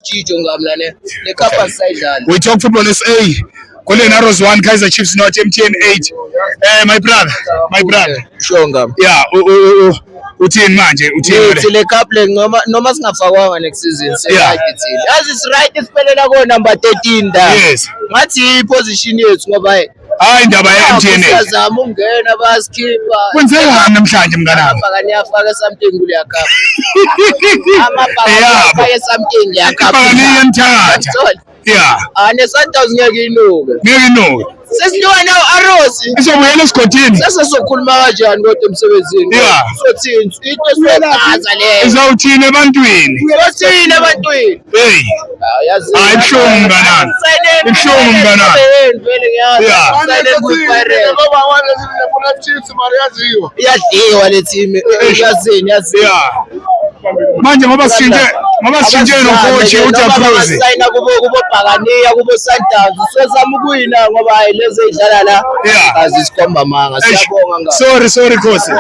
Chicho ngamla ne Kappa sayidlala. We talk football SA. Golden Arrows 1, Kaizer Chiefs not MTN 8. My brother. Sure ngam. Yeah, uthini manje? Uthi le cup le noma singafakwanga next season right thina. Yazi is right isiphelela ko number 13 da. Yes. Ngathi iposition yethu ngoba hayi indaba ye MTN. Siyazama ungena baskipper. Kwenzekani namhlanje mnganami? Amabhakani afaka something kule cup. Amabhakani afaka something le cup. Ibhakani yemthatha. Yeah. Ne Sundowns ngeke inuke. Ngeke inuke. Sesinywa nawo Arrows. Izobuyela esigodini. Sesizokhuluma kanjani kodwa emsebenzini? Yeah. Sothini into esiyenza leyo. Izawuthini ebantwini? Sothini ebantwini? Hey. Yazi. Hayi buhlungu mnganami. Buhlungu mnganami. Vele ngiyazi. Silent good pirate. Ngoba wona sinefuna Chiefs mari yaziwa. Iyadliwa le team. Yazini. Yeah. Manje ngoba sishintshe nocoach uJaprozi. Sayina kubo Bhakaniya kubo Sundowns. Sezama ukuwina ngoba lezo idlala la. Yeah. Azisikhomba manga. Siyabonga ngakho. Sorry Khosi.